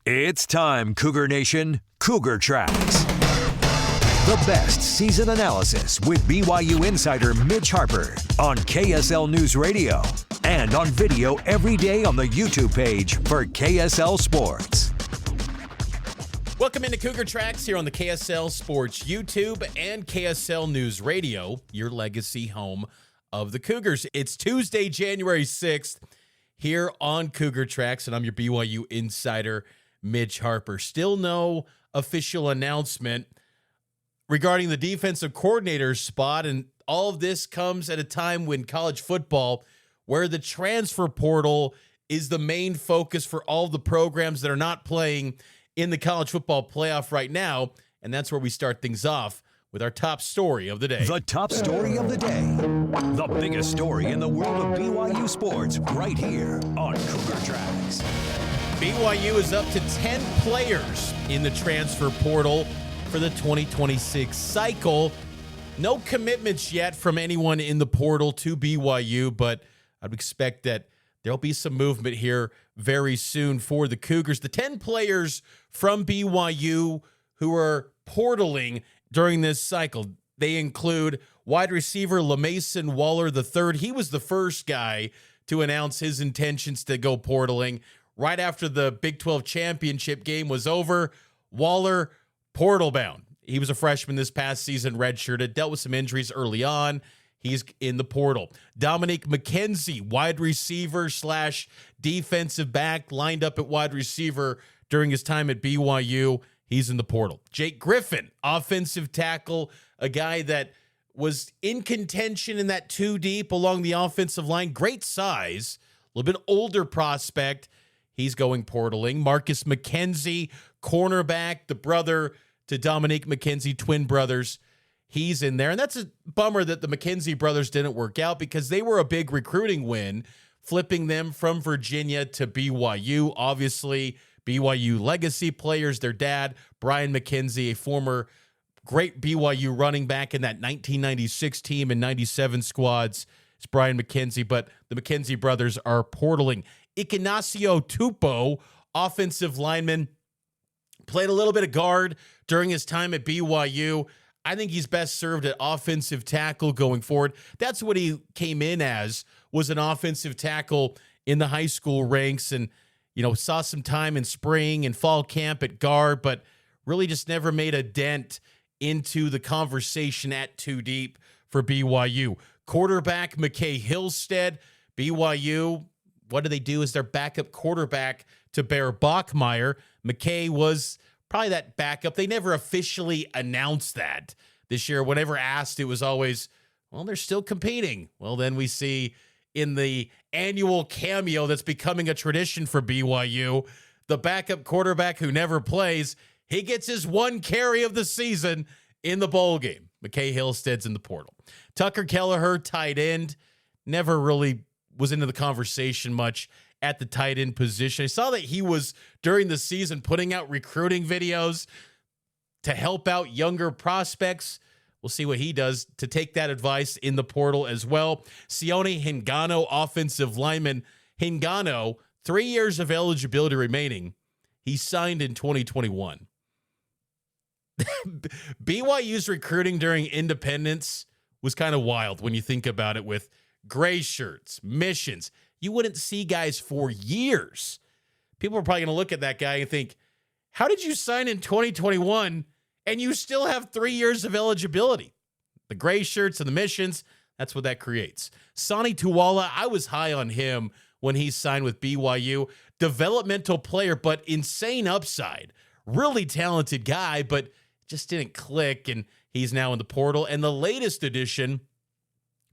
It's time, Cougar Nation. Cougar Tracks. The best season analysis with BYU insider Mitch Harper on KSL News Radio and on video every day on the YouTube page for KSL Sports. Welcome into Cougar Tracks here on the KSL Sports YouTube and KSL News Radio, your legacy home of the Cougars. It's Tuesday, January 6th here on Cougar Tracks, and I'm your BYU insider, Mitch Harper. Still no official announcement regarding the defensive coordinator spot, and all of this comes at a time when college football, where the transfer portal is the main focus for all the programs that are not playing in the college football playoff right now, and that's where we start things off with our top story of the day. The top story of the day. The biggest story in the world of BYU sports right here on Cougar Tracks. BYU is up to 10 players in the transfer portal for the 2026 cycle. No commitments yet from anyone in the portal to BYU, but I'd expect that there'll be some movement here very soon for the Cougars. The 10 players from BYU who are portaling during this cycle, they include wide receiver LaMason Waller III. He was the first guy to announce his intentions to go portaling. Right after the Big 12 championship game was over, Waller portal bound. He was a freshman this past season, redshirted, dealt with some injuries early on. He's in the portal. Dominique McKenzie, wide receiver / defensive back, lined up at wide receiver during his time at BYU. He's in the portal. Jake Griffin, offensive tackle, a guy that was in contention in that 2 deep along the offensive line. Great size, a little bit older prospect. He's going portaling. Marcus McKenzie, cornerback, the brother to Dominique McKenzie, twin brothers. He's in there. And that's a bummer that the McKenzie brothers didn't work out because they were a big recruiting win, flipping them from Virginia to BYU. Obviously, BYU legacy players. Their dad, Brian McKenzie, a former great BYU running back in that 1996 team and 97 squads. It's Brian McKenzie, but the McKenzie brothers are portaling. Ignacio Tupo, offensive lineman, played a little bit of guard during his time at BYU. I think he's best served at offensive tackle going forward. That's what he came in as, was an offensive tackle in the high school ranks, and saw some time in spring and fall camp at guard, but really just never made a dent into the conversation at 2 deep for BYU. Quarterback McKay Hillstead, BYU, what do they do as their backup quarterback to Bear Bachmeier? McKay was probably that backup. They never officially announced that this year. Whenever asked, it was always, well, they're still competing. Well, then we see in the annual cameo that's becoming a tradition for BYU, the backup quarterback who never plays, he gets his 1 carry of the season in the bowl game. McKay Hillstead's in the portal. Tucker Kelleher, tight end, never really was into the conversation much at the tight end position. I saw that he was, during the season, putting out recruiting videos to help out younger prospects. We'll see what he does to take that advice in the portal as well. Sione Hingano, offensive lineman. Hingano, 3 years of eligibility remaining. He signed in 2021. BYU's recruiting during independence was kind of wild when you think about it, with gray shirts, missions. You wouldn't see guys for years. People are probably going to look at that guy and think, how did you sign in 2021 and you still have 3 years of eligibility? The gray shirts and the missions, that's what that creates. Sonny Tuwala, I was high on him when he signed with BYU. Developmental player, but insane upside. Really talented guy, but just didn't click, and he's now in the portal. And the latest addition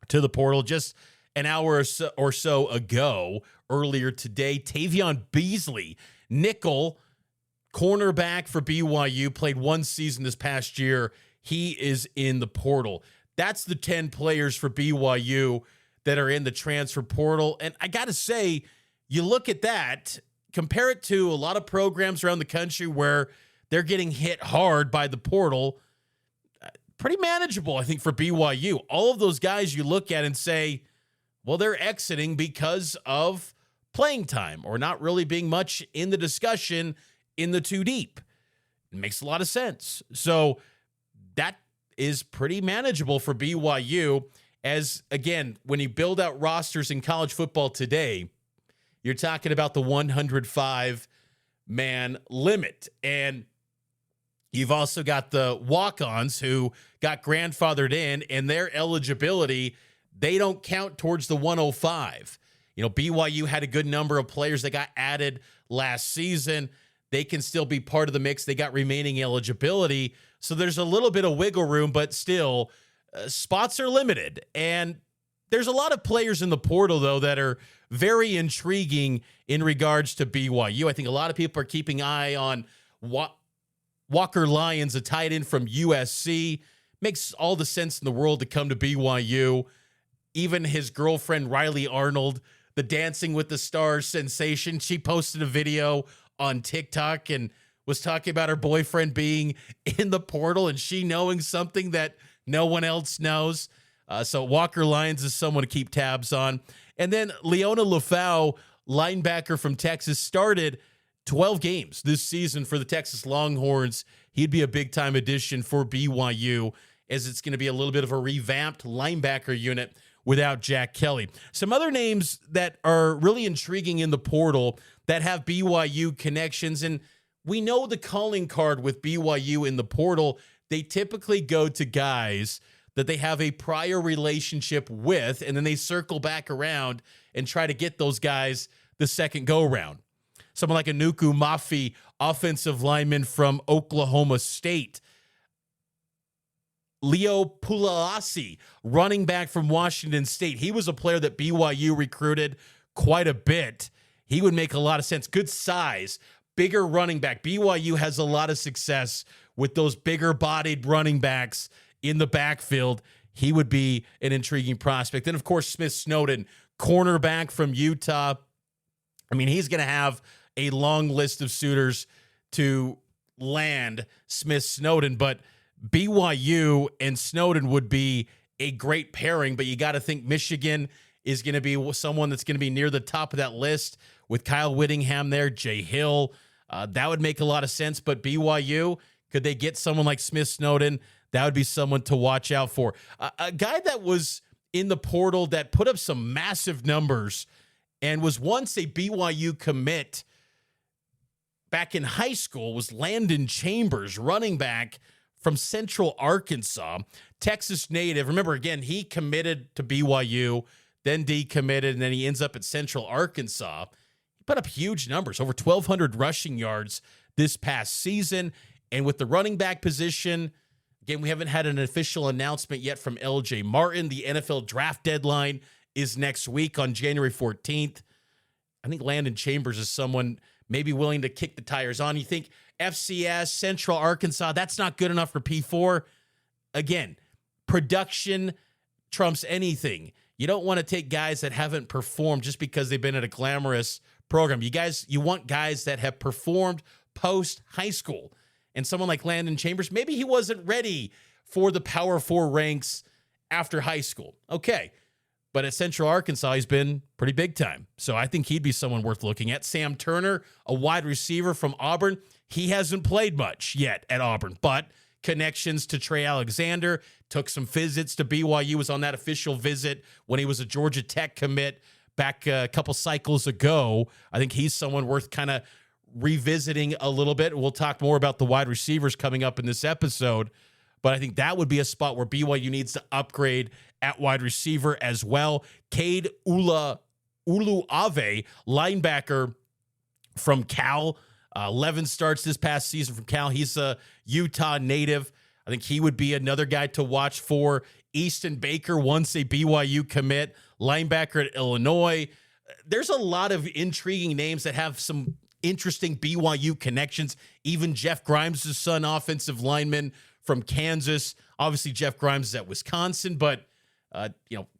to the portal, just an hour or so ago, earlier today, Tayvion Beasley, nickel cornerback for BYU, played 1 season this past year. He is in the portal. That's the 10 players for BYU that are in the transfer portal. And I got to say, you look at that, compare it to a lot of programs around the country where they're getting hit hard by the portal. Pretty manageable, I think, for BYU. All of those guys you look at and say, well, they're exiting because of playing time or not really being much in the discussion in the 2 deep. It makes a lot of sense. So that is pretty manageable for BYU. As, again, when you build out rosters in college football today, you're talking about the 105-man limit. And you've also got the walk-ons who got grandfathered in, and their eligibility, they don't count towards the 105. BYU had a good number of players that got added last season. They can still be part of the mix. They got remaining eligibility. So there's a little bit of wiggle room, but still, spots are limited. And there's a lot of players in the portal, though, that are very intriguing in regards to BYU. I think a lot of people are keeping an eye on Walker Lyons, a tight end from USC. Makes all the sense in the world to come to BYU. Even his girlfriend, Riley Arnold, the Dancing with the Stars sensation, she posted a video on TikTok and was talking about her boyfriend being in the portal and she knowing something that no one else knows. So Walker Lyons is someone to keep tabs on. And then Leona Lafau, linebacker from Texas, started 12 games this season for the Texas Longhorns. He'd be a big-time addition for BYU, as it's going to be a little bit of a revamped linebacker unit without Jack Kelly. Some other names that are really intriguing in the portal that have BYU connections, and we know the calling card with BYU in the portal, they typically go to guys that they have a prior relationship with, and then they circle back around and try to get those guys the second go-round. Someone like Anuku Mafi, offensive lineman from Oklahoma State. Leo Pulalasi, running back from Washington State. He was a player that BYU recruited quite a bit. He would make a lot of sense. Good size, bigger running back. BYU has a lot of success with those bigger-bodied running backs in the backfield. He would be an intriguing prospect. Then, of course, Smith Snowden, cornerback from Utah. I mean, he's going to have a long list of suitors to land Smith Snowden, but BYU and Snowden would be a great pairing, but you got to think Michigan is going to be someone that's going to be near the top of that list with Kyle Whittingham there, Jay Hill. That would make a lot of sense, but BYU, could they get someone like Smith Snowden? That would be someone to watch out for. A guy that was in the portal that put up some massive numbers and was once a BYU commit back in high school was Landon Chambers, running back from Central Arkansas, Texas native. Remember, again, he committed to BYU, then decommitted, and then he ends up at Central Arkansas. He put up huge numbers, over 1,200 rushing yards this past season. And with the running back position, again, we haven't had an official announcement yet from LJ Martin. The NFL draft deadline is next week on January 14th. I think Landon Chambers is someone maybe willing to kick the tires on. You think FCS, Central Arkansas, that's not good enough for P4. Again, production trumps anything. You don't want to take guys that haven't performed just because they've been at a glamorous program. You want guys that have performed post-high school. And someone like Landon Chambers, maybe he wasn't ready for the Power 4 ranks after high school. Okay. But at Central Arkansas, he's been pretty big time. So I think he'd be someone worth looking at. Sam Turner, a wide receiver from Auburn. He hasn't played much yet at Auburn, but connections to Trey Alexander, took some visits to BYU, was on that official visit when he was a Georgia Tech commit back a couple cycles ago. I think he's someone worth kind of revisiting a little bit. We'll talk more about the wide receivers coming up in this episode, but I think that would be a spot where BYU needs to upgrade at wide receiver as well. Cade Uluave, linebacker from Cal, 11 starts this past season from Cal. He's a Utah native. I think he would be another guy to watch for. Easton Baker, once a BYU commit, linebacker at Illinois. There's a lot of intriguing names that have some interesting BYU connections. Even Jeff Grimes' son, offensive lineman from Kansas. Obviously, Jeff Grimes is at Wisconsin, but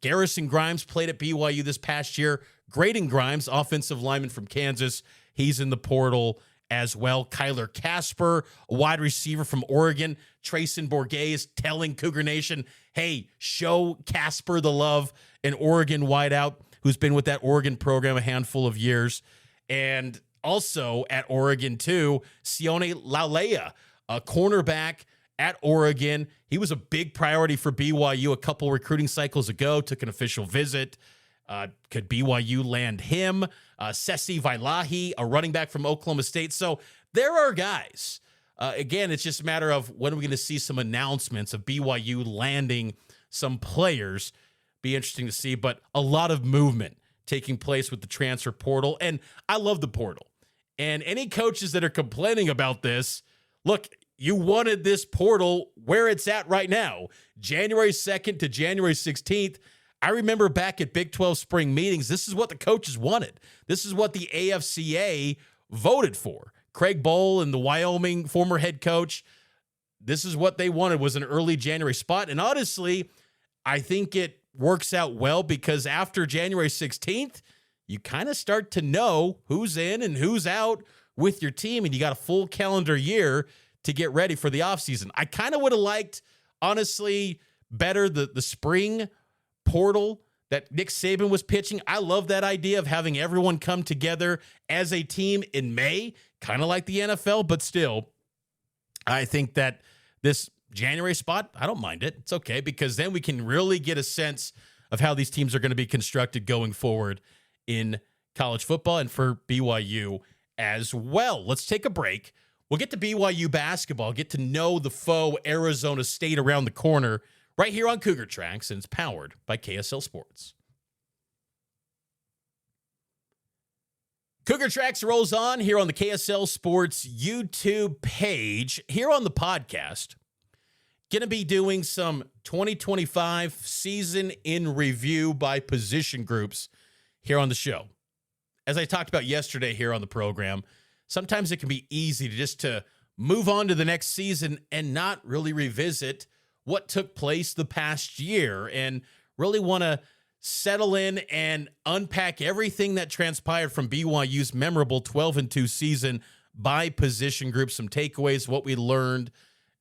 Garrison Grimes played at BYU this past year. Graydon Grimes, offensive lineman from Kansas, he's in the portal as well. Kyler Casper, a wide receiver from Oregon. Trayson Bourget is telling Cougar Nation, hey, show Casper the love, an Oregon wideout who's been with that Oregon program a handful of years. And Also at Oregon, too, Sione Laulea, a cornerback at Oregon. He was a big priority for BYU a couple recruiting cycles ago, took an official visit. Could BYU land him? Sesi Vailahi, a running back from Oklahoma State. So there are guys. Again, it's just a matter of when we're going to see some announcements of BYU landing some players. Be interesting to see, but a lot of movement taking place with the transfer portal. And I love the portal. And any coaches that are complaining about this, look, you wanted this portal where it's at right now, January 2nd to January 16th. I remember back at Big 12 spring meetings, this is what the coaches wanted. This is what the AFCA voted for. Craig Bowl and the Wyoming former head coach, this is what they wanted, was an early January spot. And honestly, I think it works out well because after January 16th, you kind of start to know who's in and who's out with your team, and you got a full calendar year to get ready for the offseason. I kind of would have liked, honestly, better the spring portal that Nick Saban was pitching. I love that idea of having everyone come together as a team in May, kind of like the NFL, but still, I think that this January spot, I don't mind it. It's okay because then we can really get a sense of how these teams are going to be constructed going forward in college football and for BYU as well. Let's take a break. We'll get to BYU basketball, get to know the foe Arizona State around the corner right here on Cougar Tracks, and it's powered by KSL Sports. Cougar Tracks rolls on here on the KSL Sports YouTube page. Here on the podcast, going to be doing some 2025 season in review by position groups here on the show. As I talked about yesterday here on the program, sometimes it can be easy to move on to the next season and not really revisit what took place the past year and really want to settle in and unpack everything that transpired from BYU's memorable 12-2 season by position group, some takeaways, what we learned,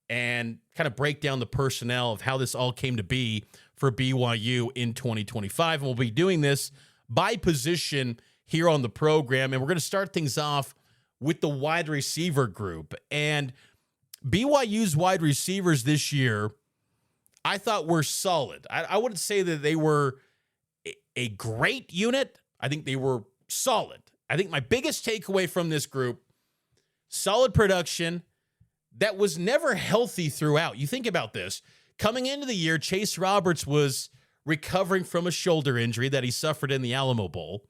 and kind of break down the personnel of how this all came to be for BYU in 2025. And we'll be doing this by position here on the program. And we're going to start things off with the wide receiver group. And BYU's wide receivers this year, I thought were solid. I wouldn't say that they were a great unit. I think they were solid. I think my biggest takeaway from this group, solid production that was never healthy throughout. You think about this. Coming into the year, Chase Roberts was recovering from a shoulder injury that he suffered in the Alamo Bowl.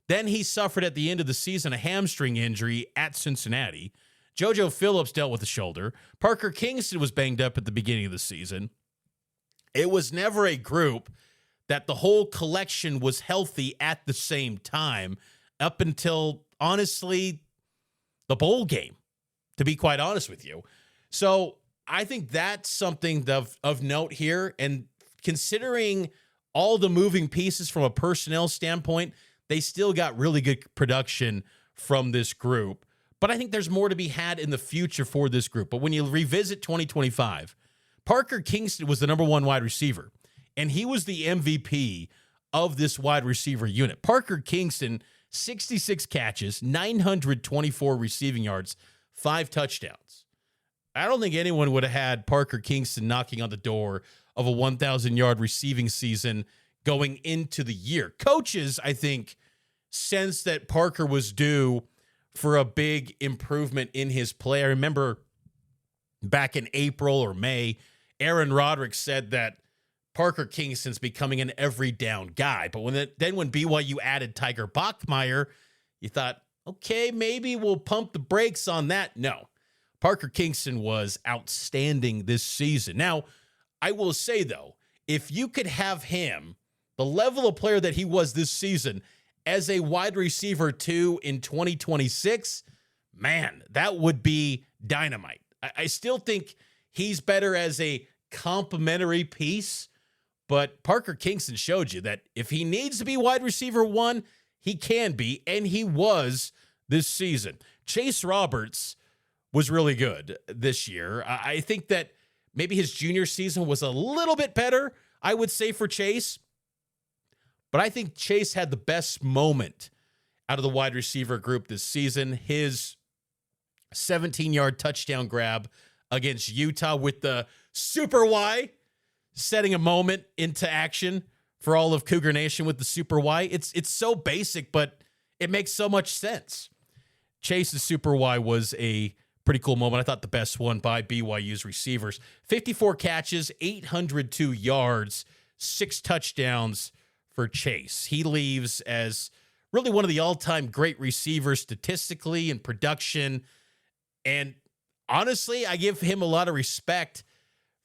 Then he suffered at the end of the season a hamstring injury at Cincinnati. JoJo Phillips dealt with a shoulder. Parker Kingston was banged up at the beginning of the season. It was never a group that the whole collection was healthy at the same time up until, honestly, the bowl game, to be quite honest with you. So I think that's something of note here. And considering all the moving pieces from a personnel standpoint, they still got really good production from this group. But I think there's more to be had in the future for this group. But when you revisit 2025, Parker Kingston was the number one wide receiver, and he was the MVP of this wide receiver unit. Parker Kingston, 66 catches, 924 receiving yards, 5 touchdowns. I don't think anyone would have had Parker Kingston knocking on the door of a 1,000-yard receiving season going into the year. Coaches, I think, sensed that Parker was due for a big improvement in his play. I remember back in April or May, Aaron Roderick said that Parker Kingston's becoming an every down guy. But when BYU added Tiger Bachmeier, you thought, okay, maybe we'll pump the brakes on that. No, Parker Kingston was outstanding this season. Now, I will say, though, if you could have him, the level of player that he was this season, as a wide receiver too in 2026, man, that would be dynamite. I still think he's better as a complementary piece, but Parker Kingston showed you that if he needs to be wide receiver one, he can be, and he was this season. Chase Roberts was really good this year. I think that maybe his junior season was a little bit better, I would say, for Chase. But I think Chase had the best moment out of the wide receiver group this season. His 17-yard touchdown grab against Utah with the Super Y, setting a moment into action for all of Cougar Nation with the Super Y. It's so basic, but it makes so much sense. Chase's Super Y was a pretty cool moment. I thought the best one by BYU's receivers. 54 catches, 802 yards, 6 touchdowns for Chase. He leaves as really one of the all-time great receivers statistically and production. And honestly, I give him a lot of respect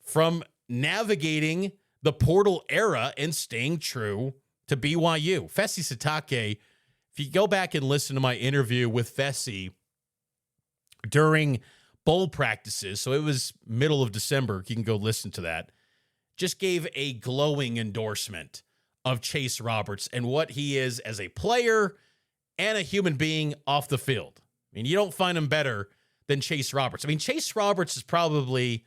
from navigating the portal era and staying true to BYU. Fesi Sitake, if you go back and listen to my interview with Fesi during bowl practices, so it was middle of December, you can go listen to that, just gave a glowing endorsement of Chase Roberts and what he is as a player and a human being off the field. I mean, you don't find him better than Chase Roberts. I mean, Chase Roberts is probably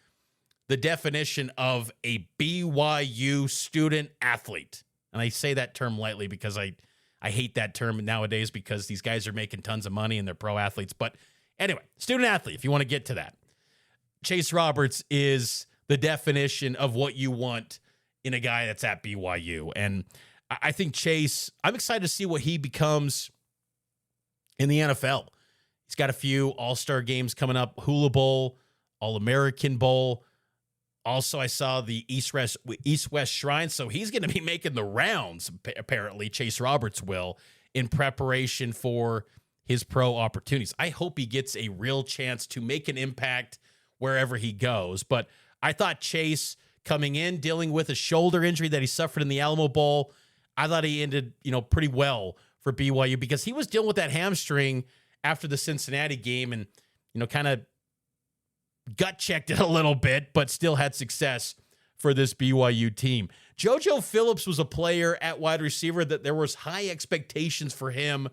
the definition of a BYU student athlete. And I say that term lightly because I hate that term nowadays because these guys are making tons of money and they're pro athletes. But anyway, student athlete, if you want to get to that. Chase Roberts is the definition of what you want in a guy that's at BYU. And I think Chase, I'm excited to see what he becomes in the NFL. He's got a few all-star games coming up, Hula Bowl, All-American Bowl. Also, I saw the East-West Shrine, so he's going to be making the rounds, apparently, Chase Roberts will, in preparation for his pro opportunities. I hope he gets a real chance to make an impact wherever he goes. But I thought Chase coming in, dealing with a shoulder injury that he suffered in the Alamo Bowl, I thought he ended, pretty well for BYU because he was dealing with that hamstring after the Cincinnati game and, kind of gut checked it a little bit, but still had success for this BYU team. JoJo Phillips was a player at wide receiver that there was high expectations for him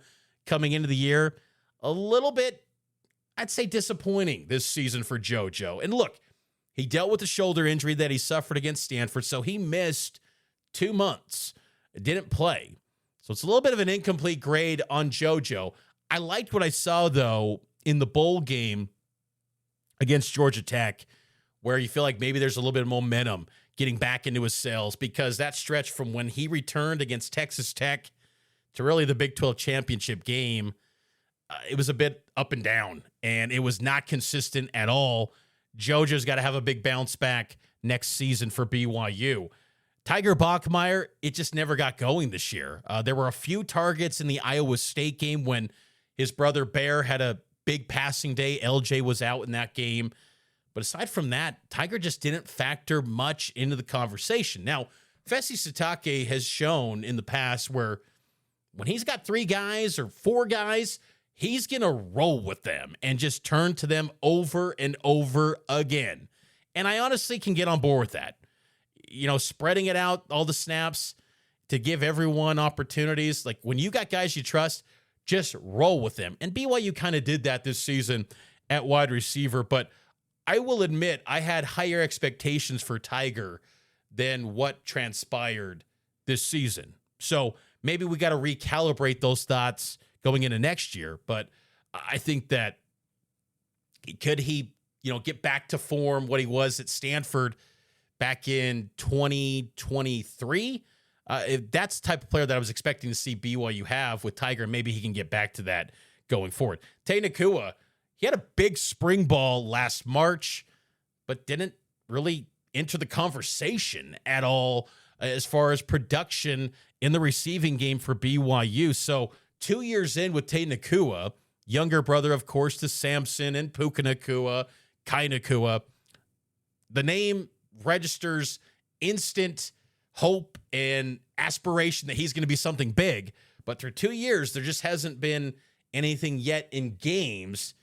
coming into the year. A little bit, I'd say, disappointing this season for JoJo. And look, he dealt with a shoulder injury that he suffered against Stanford, so he missed 2 months. Didn't play. So it's a little bit of an incomplete grade on JoJo. I liked what I saw, though, in the bowl game against Georgia Tech, where you feel like maybe there's a little bit of momentum getting back into his sails, because that stretch from when he returned against Texas Tech to really the Big 12 championship game, it was a bit up and down, and it was not consistent at all. JoJo's got to have a big bounce back next season for BYU. Tiger Bachmeier, it just never got going this year. There were a few targets in the Iowa State game when his brother Bear had a big passing day. LJ was out in that game. But aside from that, Tiger just didn't factor much into the conversation. Now, Fesi Sitake has shown in the past where when he's got 3 guys or 4 guys, he's going to roll with them and just turn to them over and over again. And I honestly can get on board with that. Spreading it out, all the snaps to give everyone opportunities. Like when you got guys you trust, just roll with them. And BYU kind of did that this season at wide receiver. But I will admit I had higher expectations for Tiger than what transpired this season. So maybe we got to recalibrate those thoughts going into next year. But I think that could he, get back to form what he was at Stanford back in 2023? If that's the type of player that I was expecting to see BYU have with Tiger, maybe he can get back to that going forward. Tay Nakua, he had a big spring ball last March, but didn't really enter the conversation at all as far as production in the receiving game for BYU. So 2 years in with Tay Nakua, younger brother, of course, to Samson and Puka Nakua, Kai Nakua, the name registers instant hope and aspiration that he's going to be something big. But through 2 years, there just hasn't been anything yet in games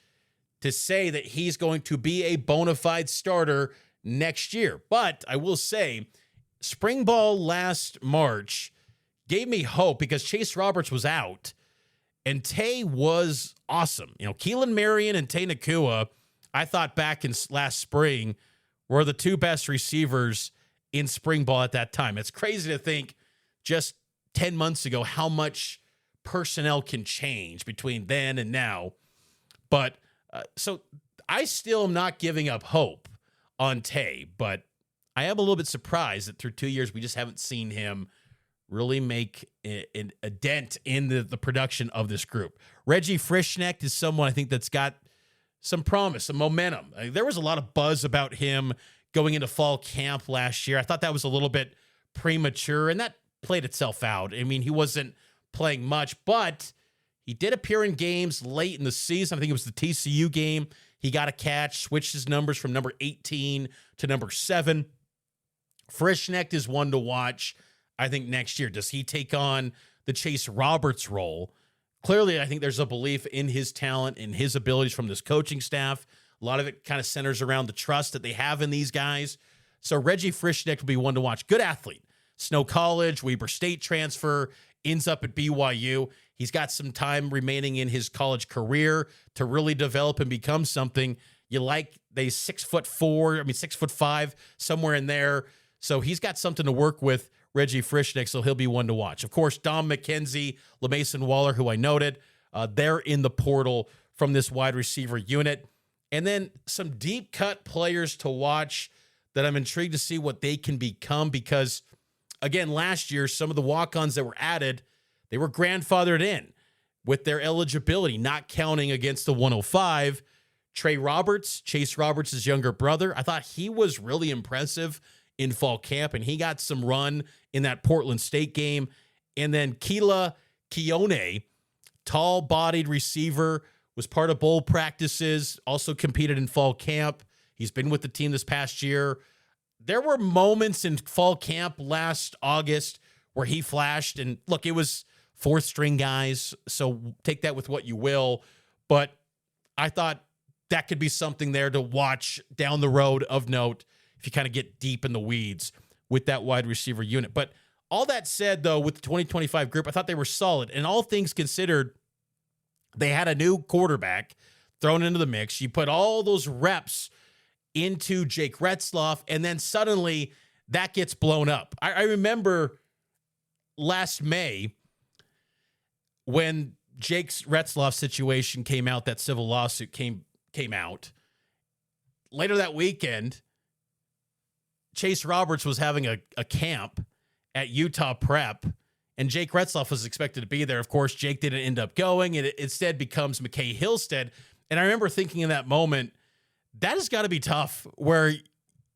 to say that he's going to be a bona fide starter next year. But I will say, spring ball last March gave me hope because Chase Roberts was out and Tay was awesome. Keelan Marion and Tay Nakua, I thought back in last spring, were the 2 best receivers in spring ball at that time. It's crazy to think just 10 months ago how much personnel can change between then and now. But so I still am not giving up hope on Tay, but I am a little bit surprised that through 2 years, we just haven't seen him really make a dent in the production of this group. Reggie Frischnecht is someone I think that's got some promise, some momentum. There was a lot of buzz about him going into fall camp last year. I thought that was a little bit premature, and that played itself out. I mean, he wasn't playing much, but he did appear in games late in the season. I think it was the TCU game. He got a catch, switched his numbers from number 18 to number 7. Frischnecht is one to watch, I think, next year. Does he take on the Chase Roberts role? Clearly, I think there's a belief in his talent and his abilities from this coaching staff. A lot of it kind of centers around the trust that they have in these guys. So Reggie Frischnecht will be one to watch. Good athlete. Snow College, Weber State transfer, ends up at BYU. He's got some time remaining in his college career to really develop and become something. You like, they 6'5", somewhere in there. So he's got something to work with, Reggie Frischnecht, so he'll be one to watch. Of course, Dom McKenzie, LeMason Waller, who I noted, they're in the portal from this wide receiver unit. And then some deep cut players to watch that I'm intrigued to see what they can become because, again, last year, some of the walk-ons that were added, they were grandfathered in with their eligibility, not counting against the 105. Trey Roberts, Chase Roberts' younger brother, I thought he was really impressive in fall camp, and he got some run in that Portland State game. And then Keila Keone, tall-bodied receiver, was part of bowl practices, also competed in fall camp. He's been with the team this past year. There were moments in fall camp last August where he flashed, and look, it was fourth-string guys, so take that with what you will. But I thought that could be something there to watch down the road of note if you kind of get deep in the weeds with that wide receiver unit. But all that said, though, with the 2025 group, I thought they were solid. And all things considered, they had a new quarterback thrown into the mix. You put all those reps into Jake Retzloff, and then suddenly that gets blown up. I remember last May when Jake's Retzloff situation came out, that civil lawsuit came out. Later that weekend, Chase Roberts was having a camp at Utah Prep, and Jake Retzloff was expected to be there. Of course, Jake didn't end up going, and it instead becomes McKay Hillstead. And I remember thinking in that moment, that has got to be tough, where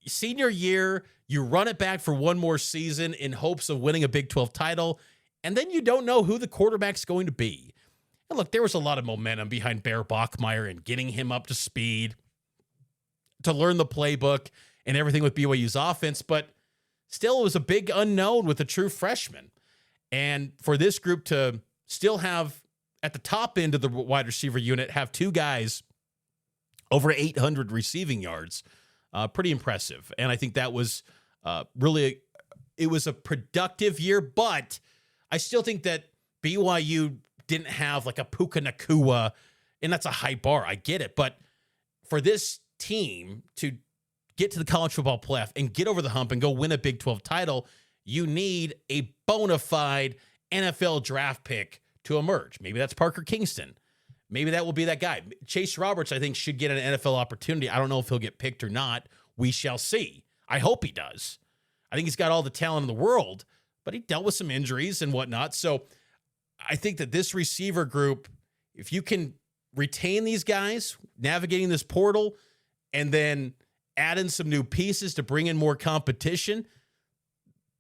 senior year, you run it back for one more season in hopes of winning a Big 12 title, and then you don't know who the quarterback's going to be. And look, there was a lot of momentum behind Bear Bachmeier and getting him up to speed to learn the playbook and everything with BYU's offense, but still it was a big unknown with a true freshman. And for this group to still have, at the top end of the wide receiver unit, have two guys over 800 receiving yards, pretty impressive. And I think that was it was a productive year, but I still think that BYU didn't have like a Puka Nacua, and that's a high bar. I get it. But for this team to get to the college football playoff and get over the hump and go win a Big 12 title, you need a bona fide NFL draft pick to emerge. Maybe that's Parker Kingston. Maybe that will be that guy. Chase Roberts, I think, should get an NFL opportunity. I don't know if he'll get picked or not. We shall see. I hope he does. I think he's got all the talent in the world, but he dealt with some injuries and whatnot. So I think that this receiver group, if you can retain these guys, navigating this portal, and then add in some new pieces to bring in more competition,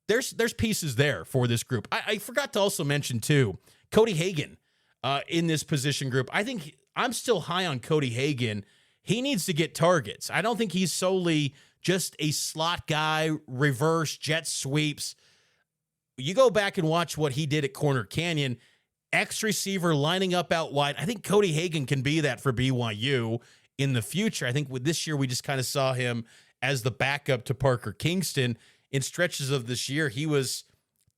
there's pieces there for this group. I forgot to also mention, too, Cody Hagan in this position group. I think I'm still high on Cody Hagan. He needs to get targets. I don't think he's solely just a slot guy, reverse jet sweeps. You go back and watch what he did at Corner Canyon, X receiver lining up out wide. I think Cody Hagan can be that for BYU in the future. I think with this year, we just kind of saw him as the backup to Parker Kingston. In stretches of this year, he was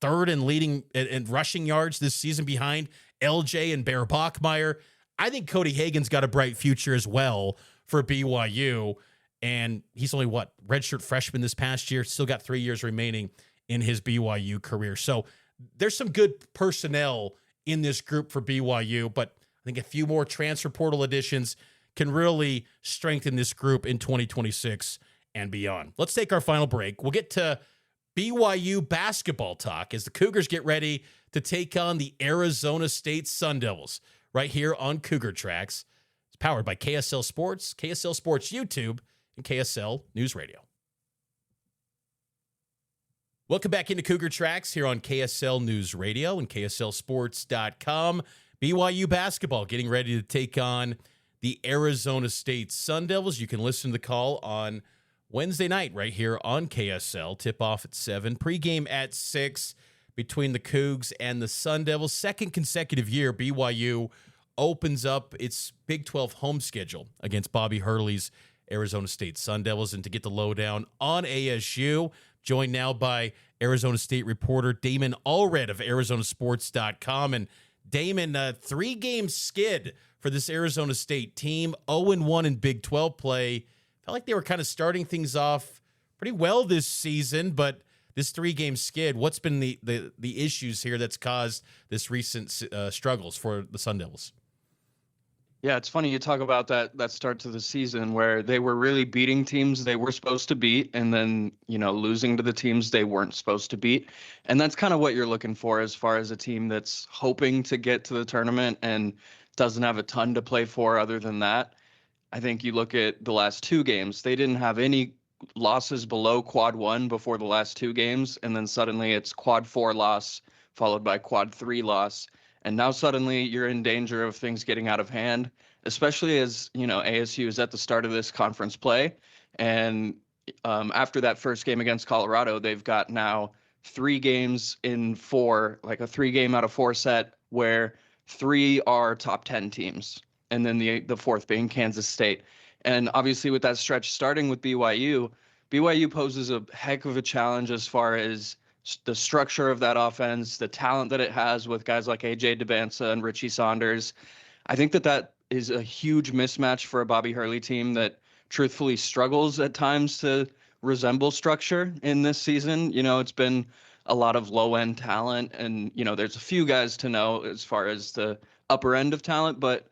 third in leading and rushing yards this season behind LJ and Bear Bachmeier. I think Cody Hagan's got a bright future as well for BYU. And he's only, redshirt freshman this past year, still got 3 years remaining in his BYU career. So there's some good personnel in this group for BYU, but I think a few more transfer portal additions can really strengthen this group in 2026 and beyond. Let's take our final break. We'll get to BYU basketball talk as the Cougars get ready to take on the Arizona State Sun Devils right here on Cougar Tracks. It's powered by KSL Sports, KSL Sports YouTube, and KSL News Radio. Welcome back into Cougar Tracks here on KSL News Radio and KSLSports.com. BYU basketball getting ready to take on the Arizona State Sun Devils. You can listen to the call on Wednesday night right here on KSL. Tip-off at 7, pregame at 6 between the Cougs and the Sun Devils. Second consecutive year, BYU opens up its Big 12 home schedule against Bobby Hurley's Arizona State Sun Devils. And to get the lowdown on ASU, joined now by Arizona State reporter Damon Allred of ArizonaSports.com. And Damon, 3-game skid for this Arizona State team, 0-1 in Big 12 play. Felt like they were kind of starting things off pretty well this season, but this 3-game skid, what's been the issues here that's caused this recent struggles for the Sun Devils? Yeah, it's funny you talk about that start to the season where they were really beating teams they were supposed to beat and then, losing to the teams they weren't supposed to beat. And that's kind of what you're looking for as far as a team that's hoping to get to the tournament and doesn't have a ton to play for other than that. I think you look at the last 2 games, they didn't have any losses below quad 1 before the last 2 games. And then suddenly it's quad 4 loss followed by quad 3 loss. And now suddenly you're in danger of things getting out of hand, especially as, ASU is at the start of this conference play. And after that first game against Colorado, they've got now 3 games in 4, like a 3-game out of 4 set where 3 are top 10 teams. And then the 4th being Kansas State. And obviously with that stretch starting with BYU poses a heck of a challenge as far as the structure of that offense, the talent that it has with guys like AJ DeBansa and Richie Saunders. I think that is a huge mismatch for a Bobby Hurley team that truthfully struggles at times to resemble structure in this season. It's been a lot of low-end talent and, there's a few guys to know as far as the upper end of talent, but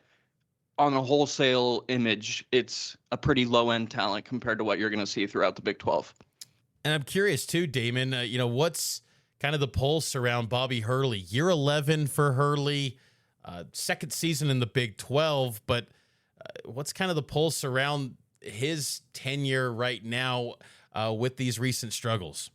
on a wholesale image, it's a pretty low-end talent compared to what you're going to see throughout the Big 12. And I'm curious too, Damon, what's kind of the pulse around Bobby Hurley? Year 11 for Hurley, second season in the Big 12, but what's kind of the pulse around his tenure right now with these recent struggles?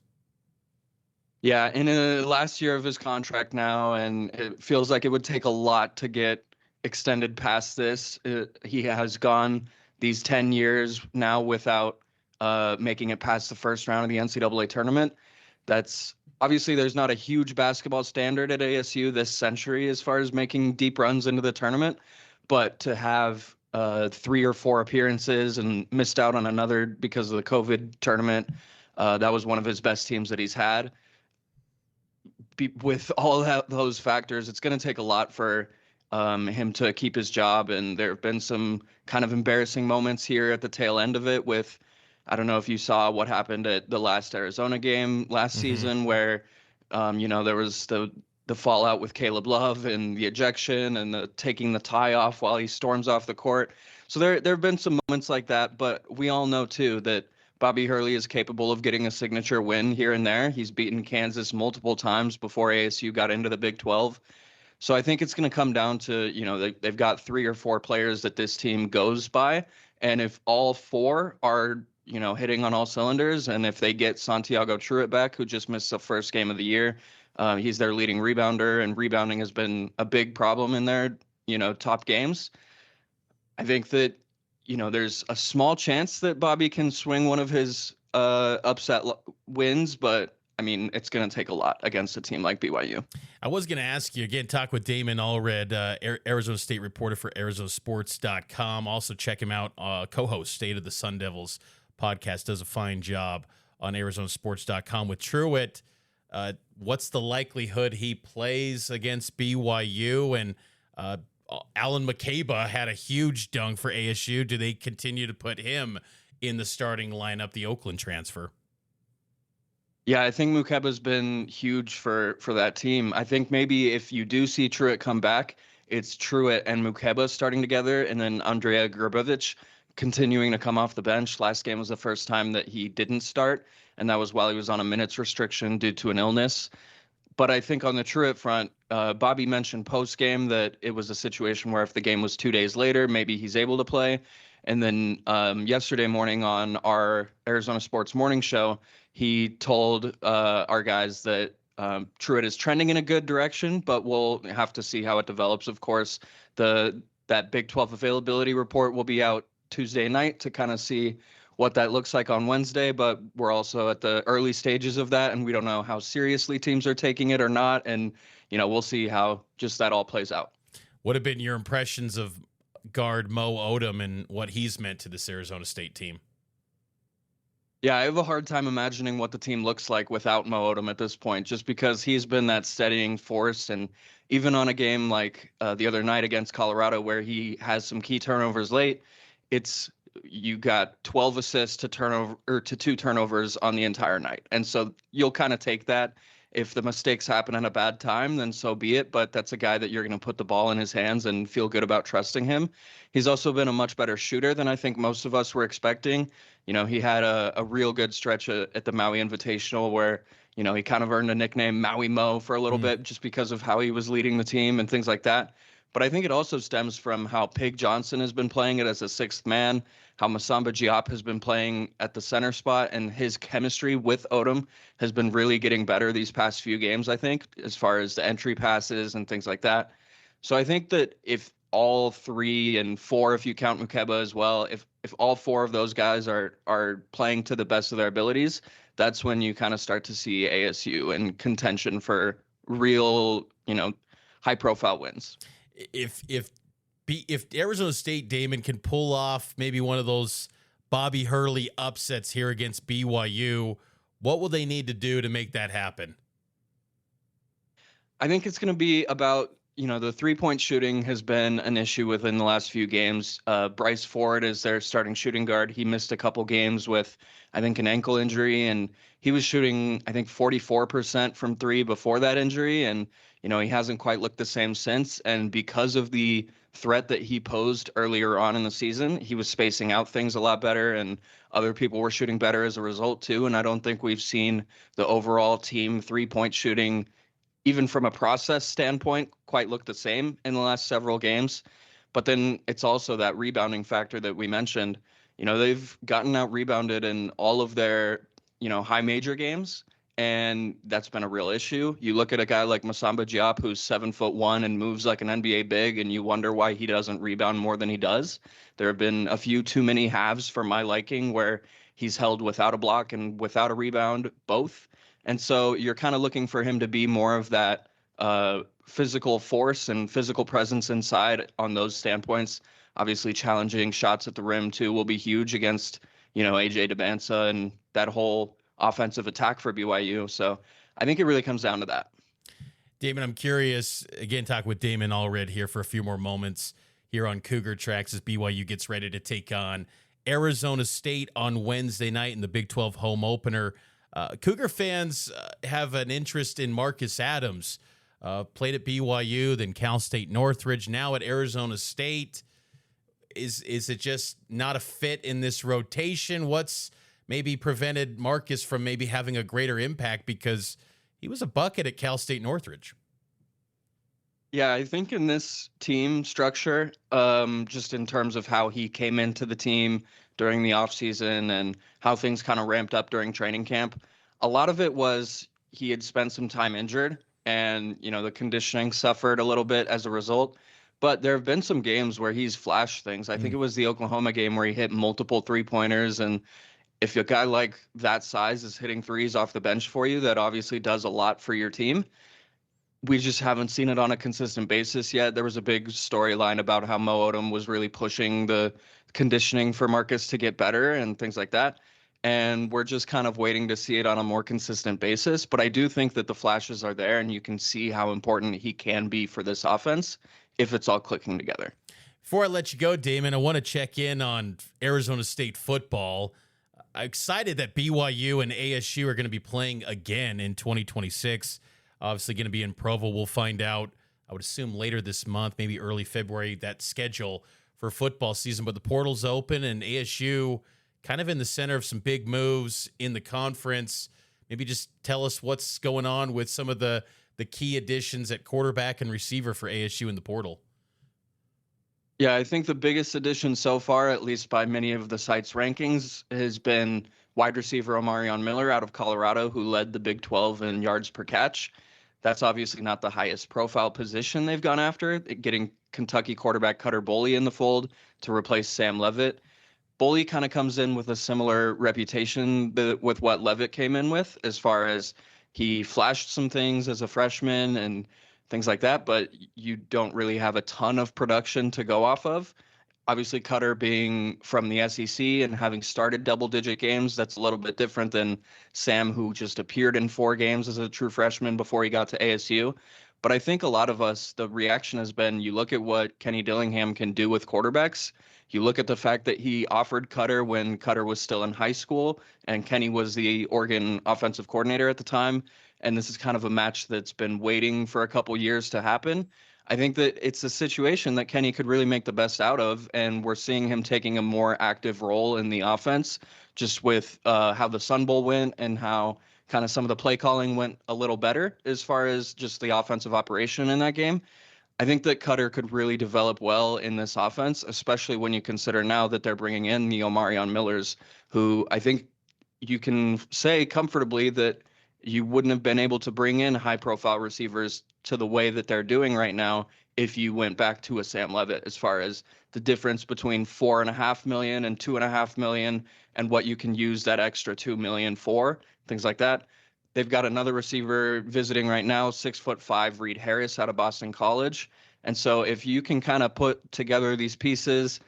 Yeah, in the last year of his contract now, and it feels like it would take a lot to get extended past this. He has gone these 10 years now without making it past the first round of the NCAA tournament. That's obviously there's not a huge basketball standard at ASU this century as far as making deep runs into the tournament, but to have 3 or 4 appearances and missed out on another because of the COVID tournament, that was one of his best teams that he's had. With all those factors, it's going to take a lot for him to keep his job, and there have been some kind of embarrassing moments here at the tail end of it with, I don't know if you saw what happened at the last Arizona game last season where, there was the fallout with Caleb Love and the ejection and the taking the tie off while he storms off the court. So there have been some moments like that, but we all know too that Bobby Hurley is capable of getting a signature win here and there. He's beaten Kansas multiple times before ASU got into the Big 12. So I think it's going to come down to, they've got 3 or 4 players that this team goes by. And if all 4 are, hitting on all cylinders, and if they get Santiago Truitt back, who just missed the first game of the year, he's their leading rebounder, and rebounding has been a big problem in their, top games. I think that, there's a small chance that Bobby can swing one of his upset wins, but I mean, it's going to take a lot against a team like BYU. I was going to ask you, again, talk with Damon Allred, Arizona State reporter for ArizonaSports.com. Also check him out, co-host State of the Sun Devils podcast, does a fine job on ArizonaSports.com with Truitt. What's the likelihood he plays against BYU? And Alan McCabe had a huge dunk for ASU. Do they continue to put him in the starting lineup, the Oakland transfer? Yeah, I think Mukeba's been huge for that team. I think maybe if you do see Truitt come back, it's Truitt and Mukeba starting together, and then Andrea Grbovic continuing to come off the bench. Last game was the first time that he didn't start, and that was while he was on a minutes restriction due to an illness. But I think on the Truitt front, Bobby mentioned post game that it was a situation where if the game was 2 days later, maybe he's able to play. And then yesterday morning on our Arizona Sports Morning Show, he told our guys that Truitt is trending in a good direction, but we'll have to see how it develops. Of course, that Big 12 availability report will be out Tuesday night to kind of see what that looks like on Wednesday, but we're also at the early stages of that, and we don't know how seriously teams are taking it or not. And, we'll see how just that all plays out. What have been your impressions of guard Mo Odom and what he's meant to this Arizona State team? Yeah, I have a hard time imagining what the team looks like without Mo Odom at this point, just because he's been that steadying force. And even on a game like the other night against Colorado, where he has some key turnovers late, you got 12 assists to 2 turnovers on the entire night. And so you'll kind of take that. If the mistakes happen at a bad time, then so be it. But that's a guy that you're going to put the ball in his hands and feel good about trusting him. He's also been a much better shooter than I think most of us were expecting. He had a real good stretch at the Maui Invitational where, he kind of earned a nickname Maui Mo for a little bit just because of how he was leading the team and things like that. But I think it also stems from how Pig Johnson has been playing it as a sixth man, how Masamba Diop has been playing at the center spot, and his chemistry with Odom has been really getting better these past few games, I think, as far as the entry passes and things like that. So I think that if all 3 and 4, if you count Mukeba as well, if all 4 of those guys are playing to the best of their abilities, that's when you kind of start to see ASU in contention for real, high-profile wins. If Arizona State, Damon, can pull off maybe one of those Bobby Hurley upsets here against BYU, what will they need to do to make that happen? I think it's going to be about, the 3-point shooting has been an issue within the last few games. Bryce Ford is their starting shooting guard. He missed a couple games with, I think, an ankle injury, and he was shooting, I think, 44% from 3 before that injury. And, he hasn't quite looked the same since. And because of the threat that he posed earlier on in the season, he was spacing out things a lot better, and other people were shooting better as a result too. And I don't think we've seen the overall team 3-point shooting, even from a process standpoint, quite look the same in the last several games. But then it's also that rebounding factor that we mentioned. They've gotten out rebounded in all of their, high major games, and that's been a real issue. You look at a guy like Masamba Diop, who's 7'1" and moves like an NBA big, and you wonder why he doesn't rebound more than he does. There have been a few too many halves for my liking where he's held without a block and without a rebound, both. And so you're kind of looking for him to be more of that physical force and physical presence inside on those standpoints. Obviously, challenging shots at the rim, too, will be huge against, AJ Debinsa and that whole offensive attack for BYU. So I think it really comes down to that. Damon, I'm curious, again, talk with Damon Allred here for a few more moments here on Cougar Tracks as BYU gets ready to take on Arizona State on Wednesday night in the Big 12 home opener. Cougar fans have an interest in Marcus Adams. Played at BYU, then Cal State Northridge, now at Arizona State. Is it just not a fit in this rotation? What's maybe prevented Marcus from maybe having a greater impact, because he was a bucket at Cal State Northridge? Yeah, I think in this team structure, just in terms of how he came into the team during the offseason and how things kind of ramped up during training camp, a lot of it was he had spent some time injured, and, the conditioning suffered a little bit as a result. But there have been some games where he's flashed things. I think it was the Oklahoma game where he hit multiple 3-pointers. And if a guy like that size is hitting threes off the bench for you, that obviously does a lot for your team. We just haven't seen it on a consistent basis yet. There was a big storyline about how Mo Odom was really pushing the conditioning for Marcus to get better and things like that. And we're just kind of waiting to see it on a more consistent basis. But I do think that the flashes are there, and you can see how important he can be for this offense if it's all clicking together. Before I let you go, Damon, I want to check in on Arizona State football. excited that BYU and ASU are going to be playing again in 2026. Obviously going to be in Provo. We'll find out, I would assume later this month, maybe early February, that schedule for football season. But the portal's open, and ASU kind of in the center of some big moves in the conference. Maybe just tell us what's going on with some of the key additions at quarterback and receiver for ASU in the portal. Yeah, I think the biggest addition so far, at least by many of the sites' rankings, has been wide receiver Omarion Miller out of Colorado, who led the Big 12 in yards per catch. That's obviously not the highest profile position they've gone after, getting Kentucky quarterback Cutter Boley in the fold to replace Sam Leavitt. Boley kind of comes in with a similar reputation with what Leavitt came in with, as far as he flashed some things as a freshman and things like that, but you don't really have a ton of production to go off of. Obviously, Cutter being from the SEC and having started double-digit games, that's a little bit different than Sam, who just appeared in 4 games as a true freshman before he got to ASU. But I think a lot of us, the reaction has been, you look at what Kenny Dillingham can do with quarterbacks. You look at the fact that he offered Cutter when Cutter was still in high school, and Kenny was the Oregon offensive coordinator at the time. And this is kind of a match that's been waiting for a couple years to happen. I think that it's a situation that Kenny could really make the best out of, and we're seeing him taking a more active role in the offense, just with how the Sun Bowl went and how kind of some of the play calling went a little better as far as just the offensive operation in that game. I think that Cutter could really develop well in this offense, especially when you consider now that they're bringing in the Omarion Millers, who I think you can say comfortably that you wouldn't have been able to bring in high-profile receivers to the way that they're doing right now if you went back to a Sam Leavitt, as far as the difference between $4.5 million and $2.5 million and what you can use that extra $2 million for, things like that. They've got another receiver visiting right now, 6'5", Reed Harris out of Boston College. And so if you can kind of put together these pieces,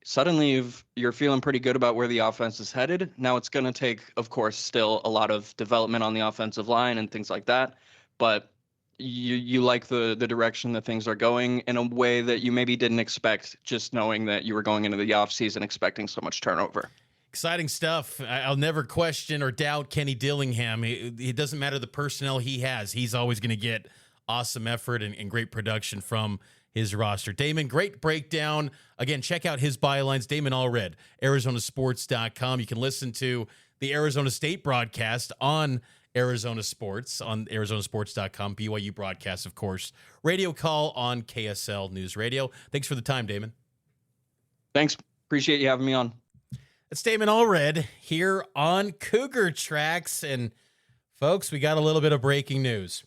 suddenly you're feeling pretty good about where the offense is headed. Now it's going to take, of course, still a lot of development on the offensive line and things like that. But you like the direction that things are going in a way that you maybe didn't expect, just knowing that you were going into the offseason expecting so much turnover. Exciting stuff. I'll never question or doubt Kenny Dillingham. It doesn't matter the personnel he has. He's always going to get awesome effort and great production from his roster. Damon, great breakdown. Again, check out his bylines. Damon Allred, ArizonaSports.com. You can listen to the Arizona State broadcast on Arizona Sports, on ArizonaSports.com. BYU broadcast, of course. Radio call on KSL News Radio. Thanks for the time, Damon. Thanks. Appreciate you having me on. It's Damon Allred here on Cougar Tracks. And, folks, we got a little bit of breaking news.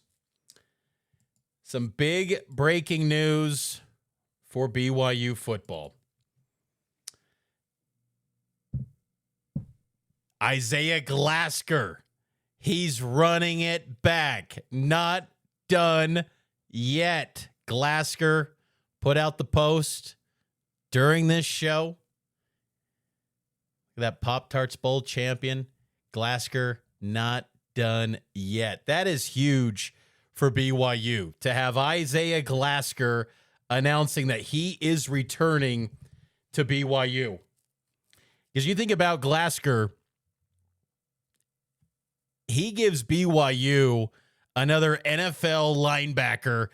Some big breaking news for BYU football. Isaiah Glasker. He's running it back. Not done yet. Glasker put out the post during this show. That Pop-Tarts Bowl champion, Glasker, not done yet. That is huge for BYU to have Isaiah Glasker announcing that he is returning to BYU. Because you think about Glasker, he gives BYU another NFL linebacker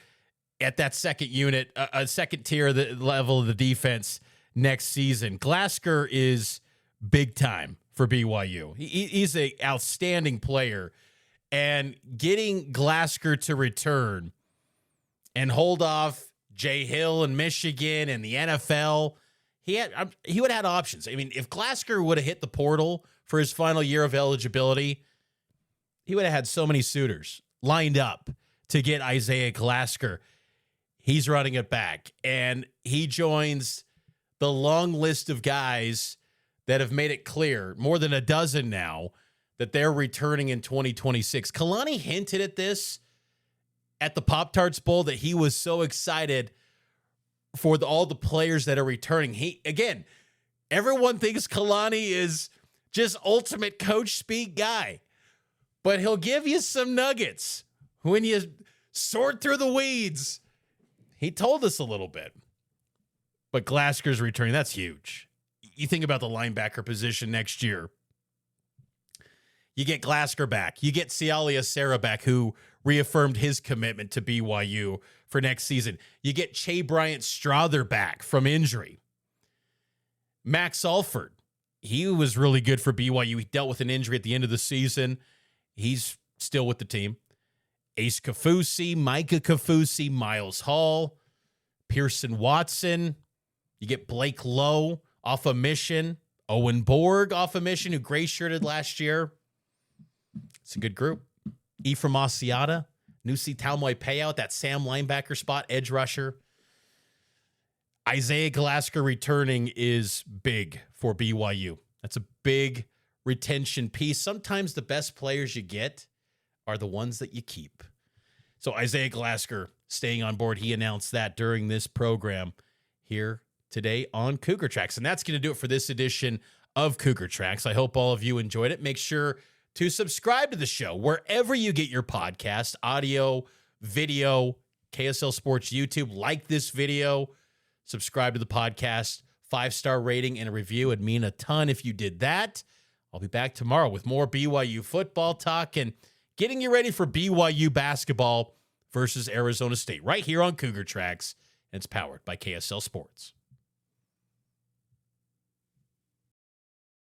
at that second unit, a second tier of the level of the defense next season. Glasker is big time for BYU. He's an outstanding player. And getting Glasker to return and hold off Jay Hill in Michigan and the NFL, he would have had options. I mean, if Glasker would have hit the portal for his final year of eligibility, he would have had so many suitors lined up to get Isaiah Glasker. He's running it back, and he joins the long list of guys that have made it clear, more than a dozen now, that they're returning in 2026. Kalani hinted at this at the Pop-Tarts Bowl, that he was so excited for all the players that are returning. Again, everyone thinks Kalani is just ultimate coach speak guy, but he'll give you some nuggets when you sort through the weeds. He told us a little bit, but Glasker's returning. That's huge. You think about the linebacker position next year. You get Glasker back. You get Sialia Sarah back, who reaffirmed his commitment to BYU for next season. You get Che Bryant Strother back from injury. Max Alford, he was really good for BYU. He dealt with an injury at the end of the season. He's still with the team. Ace Kafusi, Micah Kafusi, Miles Hall, Pearson Watson. You get Blake Lowe off a mission. Owen Borg off a mission, who gray-shirted last year. It's a good group. Ephraim Asiata, Nusi Taumoi payout, that Sam linebacker spot, edge rusher. Isaiah Glasker returning is big for BYU. That's a big retention piece. Sometimes the best players you get are the ones that you keep. So Isaiah Glasker staying on board. He announced that during this program here today on Cougar Tracks. And that's going to do it for this edition of Cougar Tracks. I hope all of you enjoyed it. Make sure to subscribe to the show wherever you get your podcast, audio, video, KSL Sports YouTube. Like this video, subscribe to the podcast, 5-star rating and a review. It'd mean a ton if you did that. I'll be back tomorrow with more BYU football talk and getting you ready for BYU basketball versus Arizona State right here on Cougar Tracks. And it's powered by KSL Sports.